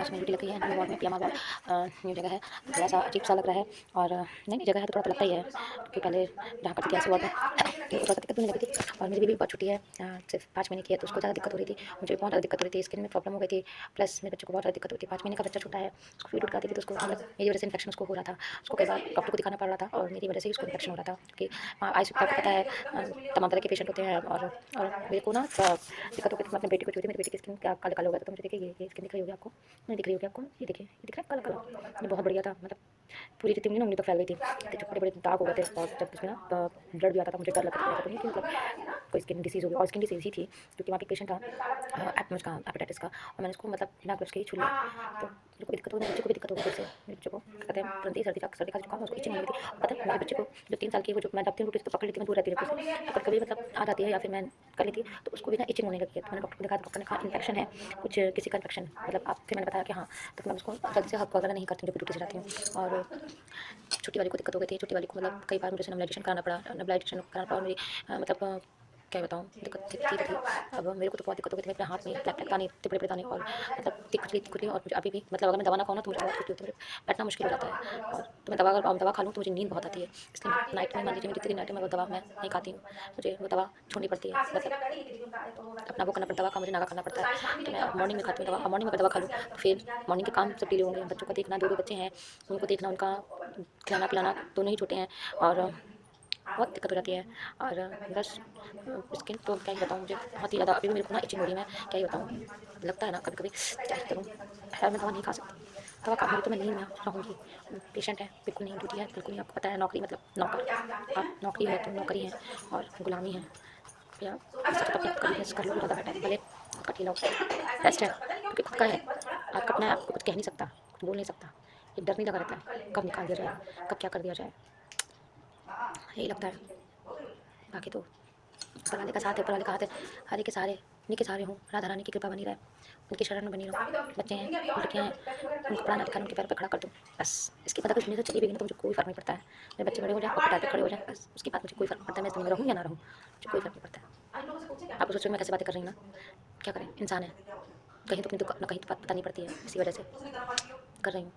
आज मेरी ड्यूटी लगी है न्यू वार्ड में, पीएमआर वार्ड। न्यू जगह है, थोड़ा सा अजीब सा लग रहा है और नई नई जगह है तो थोड़ा तो लगता ही है, क्योंकि पहले जहाँ करती थी ऐसे वार्ड में तो थोड़ा दिक्कत होने लगी थी। और मेरी बेबी बहुत छोटी है, सिर्फ 5 महीने की है, तो उसको ज़्यादा दिक्कत हो रही थी, मुझे बहुत ज़्यादा दिक्कत हो रही थी, स्किन में प्रॉब्लम हो गई थी, प्लस मेरे बच्चों को बहुत ज़्यादा दिक्कत होती है। 5 महीने का बच्चा छोटा है, उसको फीड उठ आती थी, तो उसको मतलब मेरी वजह से इन्फेक्शन उसको हो रहा था, उसको कई बार डॉक्टर को दिखाना पड़ रहा था और मेरी वजह से ही उसको इन्फेक्शन हो रहा था, क्योंकि आईसीयू आपको पता है तमाम तरह के पेशेंट होते हैं। और मेरे को ना दिक्कत हो गई थी, मैं अपने बेटे को छूती, मेरी बेटी की स्किन क्या काला काला हो गया था, तो मुझे देखिए ये स्किन दिख रही होगी आपको, नहीं दिख रही होगी आपको, ये देखिए ये दिख रहा है काला काला, ये बहुत बढ़िया था, मतलब पूरी जितनी उंगली तक फैल गई थी, जो बड़े बड़े दाग हो गए थे और जब उसमें ना ब्लड भी आता था, मुझे डर लगता था कि मतलब कोई स्किन डिसीज़ होगी। और स्किन डिसीज़ ही थी, क्योंकि वहाँ पे पेशेंट था हेपेटाइटिस का, और मैंने उसको मतलब बिना ग्लव्स के ही छू लिया, तो मेरे को भी दिक्कत हो, मेरे बच्चे को भी दिक्कत हो गई फिर से। मेरे बच्चे को क्या कहते हैं, तुरंत ही सर्दी का जुकाम, उसको इचिंग होने लगी थी। पता है मेरे बच्चे को जो 3 साल की है, वो जो मैं दबती हूँ रोटी तो पकड़ लेती हूँ, दूर रहती है रोटी से, तो कभी कभी मतलब आ जाती है या फिर मैं कर लेती तो उसको भी ना इचिंग होने लगी है। तो मैंने डॉक्टर को दिखाया, डॉक्टर ने कहा इन्फेक्शन है कुछ, किसी का इन्फेक्शन मतलब आप, फिर मैंने बताया कि हाँ, तो मैं उसको जल्दी से हग वगैरह नहीं करती हूँ जब ड्यूटी से जाती हूँ। और छोटी वाली को दिक्कत हो गई थी, छोटी वाली को मतलब कई बार मुझे नेबुलाइजेशन कराना पड़ा, नेबुलाइजेशन कराना पड़ा। और मेरी मतलब क्या बताऊँ, दिक्कत थी तो थी। अब मेरे को तो बहुत दिक्कत हो गई थी, मेरे हाथ में ब्लैक ब्लैक दाने, इतने बड़े बड़े दाने, और मतलब इतनी खुजली, और मुझे अभी भी मतलब अगर मैं दवा ना खाऊँ ना तो मुझे बहुत खुजली होती है, मुझे बैठना मुश्किल हो जाता है। और तो मैं दवा खा लूँ तो मुझे नींद बहुत आती है, इसलिए मैं नाइट में मान लीजिए, मैं जितनी नाइट में वो दवा मैं नहीं खाती हूँ, मुझे वो दवा छोड़नी पड़ती है, मतलब अपना वो करना पड़ता है, दवा का मुझे नागा खाना पड़ता है। तो मैं मॉर्निंग में खाती हूँ दवा, और मॉर्निंग में अगर दवा खा लूँ तो फिर मॉर्निंग के काम सब डिले होंगे, बच्चों का देखना, 2 बच्चे हैं, उनको देखना, उनका खिलाना पिलाना, दोनों ही छोटे हैं, और बहुत दिक्कत हो जाती है। और बस स्किन तो क्या ही बताऊँ, मुझे बहुत ही ज़्यादा अभी भी मेरे को ना इचिंग हो रही है, मैं क्या ही बताऊँ, लगता है ना कभी कभी क्या ही करूँ, खैर मैं दवा नहीं खा सकती, दवा खाऊंगी तो मैं नींद में रहूँगी। पेशेंट है, बिल्कुल नहीं, ड्यूटी है बिल्कुल नहीं, आपको पता है नौकरी मतलब नौकर, आप नौकरी है तो नौकरी है और गुलामी है, या इससे तो अपने खुद का बिजनेस कर लो, ज़्यादा बेटर है, भले खुद का ठेला हो बेस्ट है, क्योंकि खुद का है, आपका अपना है, आपको कुछ कह नहीं सकता, कुछ बोल नहीं सकता, एक डर नहीं लगा रहता है कब निकाल दिया जाए, कब क्या कर दिया जाए, यही लगता है। बाकी तो ऊपर वाले का साथ है, ऊपर वाले का हाथ है, हर एक के सहारे, उन्हीं के सहारे हूँ, राधा रानी की कृपा बनी रहे, उनकी शरण में बनी रहूँ। बच्चे हैं, लड़कियाँ हैं, उनको पढ़ाना लिखाना, उनके पैर पे खड़ा कर दूँ, बस। इसके बाद अगर दुनिया से चली भी गई ना तो मुझे कोई फ़र्क नहीं पड़ता है, मेरे बच्चे बड़े हो जाएँ और पैर पे खड़े हो जाएँ, बस उसके बाद मुझे कोई फ़र्क नहीं पड़ता है, मैं इस दुनिया में रहूँ या ना रहूँ, मुझे कोई फ़र्क नहीं पड़ता है। आप सोच रहे हो मैं कैसे बातें कर रही हूँ ना, क्या करें, इंसान है, कहीं तो अपनी दुख ना कहीं तो बात बतानी पड़ती है, इसी वजह से कर रही हूँ।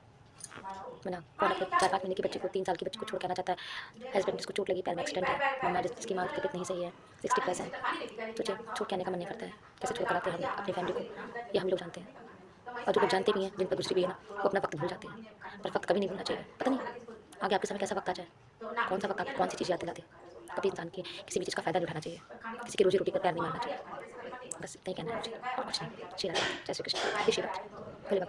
वरना कौन अपने 4-5 महीने की बच्ची को, 3 साल की बच्ची को छोड़ के आना चाहता है। हस्बैंड जिसको चोट लगी, पैर में एक्सीडेंट है, मम्मा जिसकी माँ की तबीयत नहीं सही है, 60+ है, सोचिए छोड़ के आने का मन नहीं करता है, कैसे छोड़ कर आते हैं हम अपनी फैमिली को, ये हम लोग जानते हैं। और जो लोग जानते भी हैं, जिन पर गुजरी भी है ना, वो अपना वक्त भूल जाते हैं, पर वक्त कभी नहीं भूलना चाहिए। पता नहीं आगे आपके समय कैसा वक्त आ जाए, कौन सा वक्त आपको कौन सी चीज़ याद दिला दे, कभी इंसान की किसी भी चीज़ का फ़ायदा नहीं उठाना चाहिए, किसी की रोजी रोटी पर पैर नहीं मारना चाहिए। बस इतना ही कहना है मुझे, और कुछ नहीं। श्री राधे, जय श्री कृष्ण, जय श्री राधे।